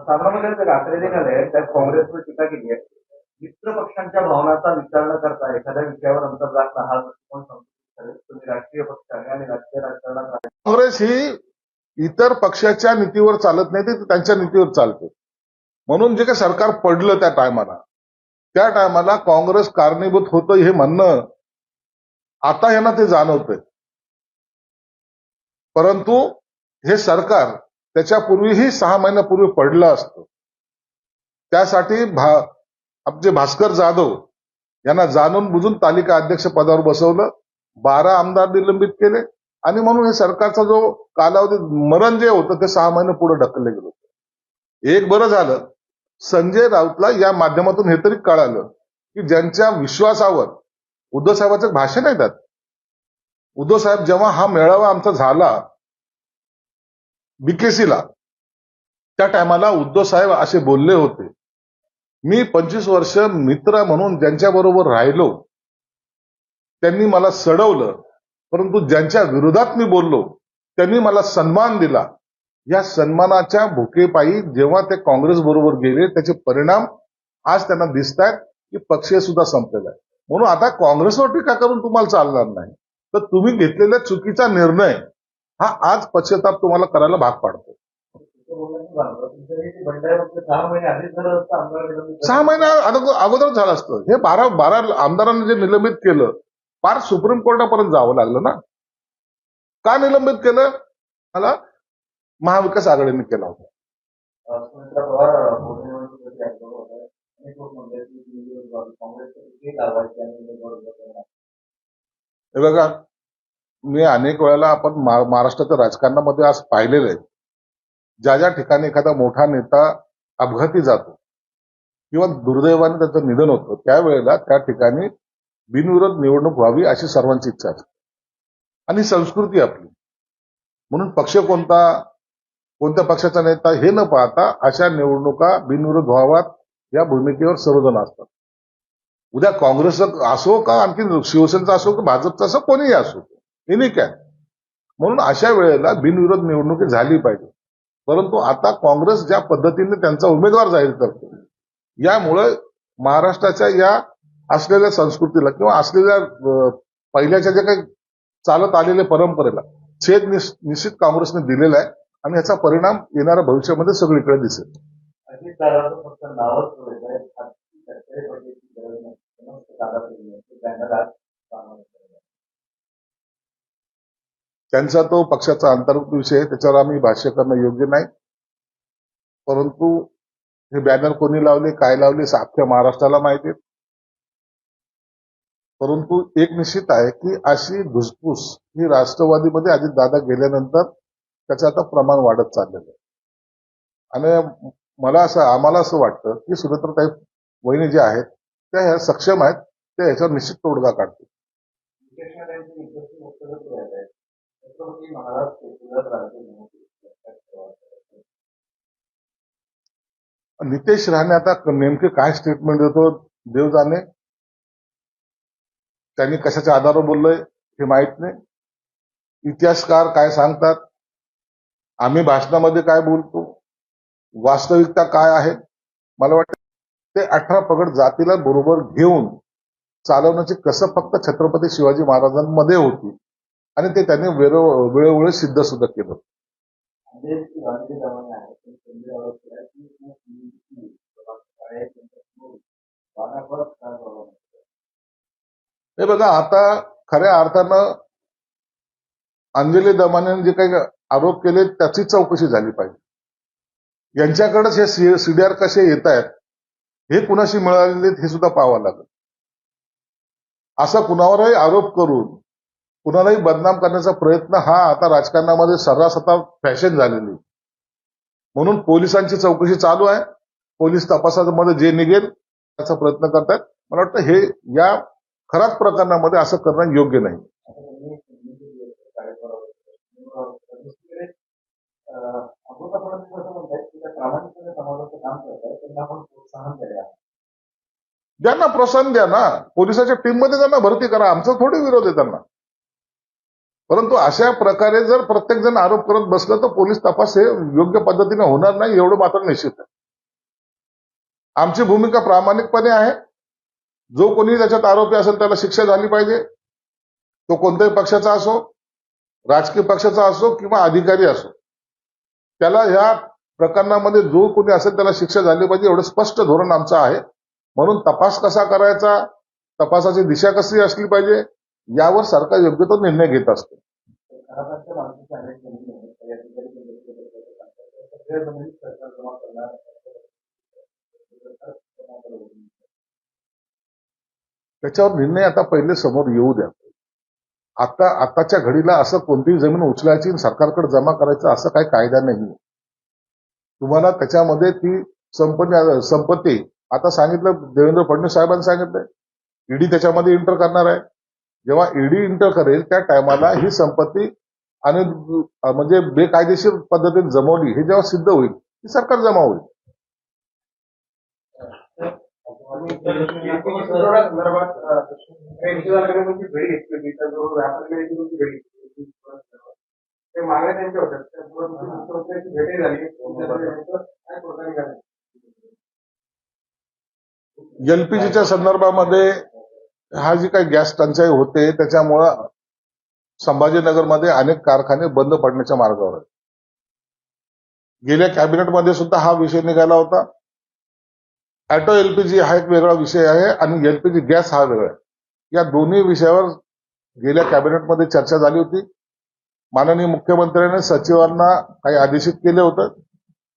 साबरामध्ये रात्री निघाले त्यात काँग्रेसवर टीका केली आहे. मित्र पक्षांच्या भावनांचा विचार न करता एखाद्या विषयावर अंतर राखणं हा दृष्टिकोन संस्कृत ठरेल. तुम्ही राष्ट्रीय पक्षाने आणि राजकीय राजकारणात काँग्रेस ही इतर पक्षाच्या नीतीवर चालत नाही, ते त्यांच्या नीतीवर चालते. म्हणून जे काही सरकार पडलं त्या टायमाला काँग्रेस कारणीभूत होतं हे म्हणणं आता यांना ते जाणवतंय. परंतु हे सरकार त्याच्यापूर्वीही 6 महिन्यापूर्वी पडलं असतं. त्यासाठी आमचे भास्कर जाधव यांना जाणून बुजून तालिका अध्यक्ष पदावर बसवलं, 12 आमदार निलंबित केले आणि म्हणून हे सरकारचा जो कालावधी मरण जे होतं ते 6 महिने पुढे ढकलले गेलं होतं. एक बरं झालं, संजय राऊतला या माध्यमातून हे तरी कळालं की ज्यांच्या विश्वासावर उद्धव साहेबांचं भाषण आहे त्यात. उद्धव साहेब जेव्हा हा मेळावा आमचा झाला बीकेसीला, त्या टायमाला उद्धव साहेब असे बोलले होते, मी 25 वर्ष मित्र म्हणून ज्यांच्या बरोबर राहिलो त्यांनी मला सडवलं, परंतु ज्यांच्या विरोधात मी बोललो त्यांनी मला सन्मान दिला. या सन्मानाच्या भुकेपायी जेव्हा ते काँग्रेस बरोबर गेले त्याचे परिणाम आज त्यांना दिसत आहेत की पक्ष सुद्धा संपलेला आहे. म्हणून आता काँग्रेसवर टीका करून तुम्हाला चालणार नाही, तर तुम्ही घेतलेला चुकीचा निर्णय हा आज पश्चाताप तुम्हाला करायला भाग पाडतो. 6 महिन्या अगोदर झालं असतं. हे 12 आमदारांनी जे निलंबित केलं फार सुप्रीम कोर्टापर्यंत जावं लागलं ना. का निलंबित केलं? मला महाविकास आघाडीने केला होता. हे बघा, मी अनेक वेळेला आपण महाराष्ट्राच्या राजकारणामध्ये आज पाहिलेलं आहे, ज्या ठिकाणी एखादा मोठा नेता अपघाती जातो किंवा दुर्दैवाने त्याचं निधन होतं त्यावेळेला त्या ठिकाणी बिनविरोध निवडणूक व्हावी अशी सर्वांची इच्छा असते आणि संस्कृती आपली. म्हणून पक्ष कोणत्या पक्षाचा नेता हे न पाहता अशा निवडणुका बिनविरोध व्हाव्यात या भूमिकेवर सर्वजण असतात. उद्या काँग्रेस असो का आणखी शिवसेनेचा असो का भाजपचा असो, कोणीही असो, हे काय. म्हणून अशा वेळेला बिनविरोध निवडणुकी झाली पाहिजे. परंतु आता काँग्रेस ज्या पद्धतीने त्यांचा उमेदवार जाहीर करते, यामुळे महाराष्ट्राच्या या असलेल्या संस्कृतीला किंवा असलेल्या पहिल्याच्या ज्या काही चालत आलेल्या परंपरेला छेद निश्चित काँग्रेसने दिलेला आहे आणि याचा परिणाम येणाऱ्या भविष्यामध्ये सगळीकडे दिसेल. त्यांचा तो पक्षाचा अंतर्गत विषय आहे, त्याच्यावर आम्ही भाष्य करणं योग्य नाही. परंतु हे बॅनर कोणी लावले, काय लावले, अख्ख्या महाराष्ट्राला माहिती आहे. परंतु एक निश्चित आहे की अशी धुसफूस ही राष्ट्रवादीमध्ये अजितदादा गेल्यानंतर त्याचं आता प्रमाण वाढत चाललेलं आहे. आणि आम्हाला असं वाटतं की सुनेत्राताई वहिनी जे आहेत त्या सक्षम आहेत, त्या ह्याच्यावर निश्चित तोडगा काढतील. नितेश राणे आता नेमके काय स्टेटमेंट देतो देव जाणे. त्यांनी कशाच्या आधारावर बोललोय हे माहित नाही. इतिहासकार काय सांगतात, आम्ही भाषणामध्ये काय बोलतो, वास्तविकता काय आहे, मला वाटतं ते 18 पगड जातीला बरोबर घेऊन चालवण्याची कसं फक्त छत्रपती शिवाजी महाराजांमध्ये होती आणि ते त्यांनी वेळोवेळी सिद्ध सुद्धा केलं. हे बघा, आता खऱ्या अर्थानं अंजली दमाने जे काही आरोप केले त्याची चौकशी झाली पाहिजे. यांच्याकडेच हे सीडीआर कसे येत आहेत, हे कुणाशी मिळालेले हे सुद्धा पाहावं लागेल. असा कुणावरही आरोप करून कुणालाही बदनाम करण्याचा प्रयत्न हा आता राजकारणामध्ये सर्रास आता फॅशन झालेली. म्हणून पोलिसांची चौकशी चालू आहे. पोलीस तपासामध्ये जे निघेल त्याचा प्रयत्न करतात. मला वाटतं हे या खराब प्रकरणामध्ये असं करणं योग्य नाही. ज्यांना प्रोत्साहन द्या ना, पोलिसाच्या टीम मध्ये त्यांना भरती करा, आमचा थोडी विरोध आहे त्यांना. परंतु अशा प्रकारे जर प्रत्येक जण आरोप करत बसलं तर पोलीस तपास हे योग्य पद्धतीने होणार नाही, एवढं मात्र निश्चित आहे. आमची भूमिका प्रामाणिकपणे आहे. जो कोणी त्याच्यात आरोपी असेल त्याला शिक्षा झाली पाहिजे. तो कोणत्याही पक्षाचा असो, राजकीय पक्षाचा असो किंवा अधिकारी असो, त्याला ह्या प्रकरणामध्ये जो कोणी असेल त्याला शिक्षा झाली पाहिजे, एवढं स्पष्ट धोरण आमचं आहे. म्हणून तपास कसा करायचा, तपासाची दिशा कशी असली पाहिजे, यावर सरकार योग्य तो निर्णय घेत असते. घराबाहेरच्या माणसाची अनेक जमिनी आहेत. या ठिकाणी सगळ्या जमिनी सरकार जमा करणार. त्याच्यावर निर्णय आता पहिले समोर येऊ द्या. आताच्या घडीला असं कोणतीही जमीन उचलायची आणि सरकारकडे जमा करायचं असं काही कायदा नाही. तुम्हाला त्याच्यामध्ये ती संपत्ती आता सांगितलं, देवेंद्र फडणवीस साहेबांनी सांगितलंय ईडी त्याच्यामध्ये इंटर करणार आहे. जेव्हा ईडी इंटर करेल त्या टायमाला ही संपत्ती आणि म्हणजे बेकायदेशीर पद्धतीने जमवली हे जेव्हा सिद्ध होईल ती सरकार जमा होईल. एलपीजीच्या संदर्भामध्ये हा जी काही गॅस टंचाई होते त्याच्यामुळं संभाजीनगरमध्ये अनेक कारखाने बंद पडण्याच्या मार्गावर आहेत. गेल्या कॅबिनेटमध्ये सुद्धा हा विषय निघाला होता. ऑटो एलपीजी हा एक वेगळा विषय आहे आणि एलपीजी गॅस हा वेगळा आहे. या दोन्ही विषयावर गेल्या कॅबिनेटमध्ये चर्चा झाली होती. माननीय मुख्यमंत्र्यांनी सचिवांना काही आदेशित केले होतं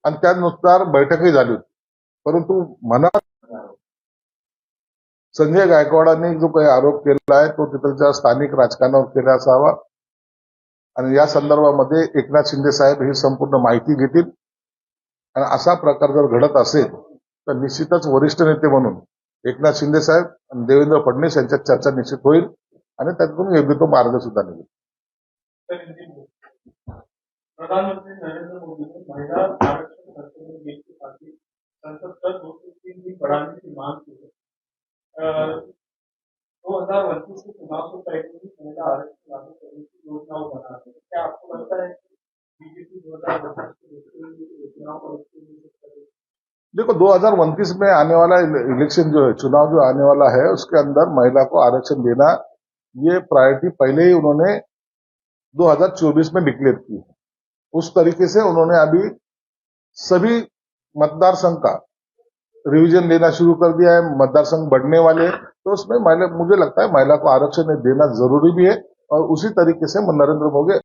आणि त्यानुसार बैठकही झाली होती. परंतु मनात संजय गायकवाडांनी जो काही आरोप केलेला आहे तो तिथलच्या स्थानिक राजकारणावर केला असावा आणि या संदर्भामध्ये एकनाथ शिंदे साहेब ही संपूर्ण माहिती घेतील आणि असा प्रकार जर घडत असेल तर निश्चितच वरिष्ठ नेते म्हणून एकनाथ शिंदे साहेब आणि देवेंद्र फडणवीस यांच्यात चर्चा निश्चित होईल आणि त्यातून योग्य तो मार्ग सुद्धा निघेल. प्रधानमंत्री नरेंद्र मोदी ने महिला आरक्षण संशोधन बिल के साथ ही संसद का 203 भी बढ़ाने की मांग की है. 2029 के चुनाव से पहले ही महिला आरक्षण लागू करने की योजना बना रही है. क्या आपको लगता है कि बीजेपी 2029 के योजनाओं को देखो 2029 में आने वाला इलेक्शन जो है, चुनाव जो आने वाला है, उसके अंदर महिला को आरक्षण देना ये प्रायोरिटी पहले ही उन्होंने 2024 में डिक्लेयर की है. उस तरीके से उन्होंने अभी सभी मतदार संघ का रिवीजन लेना शुरू कर दिया है. मतदार संघ बढ़ने वाले हैं तो उसमें मुझे लगता है महिला को आरक्षण देना जरूरी भी है और उसी तरीके से नरेंद्र मोदी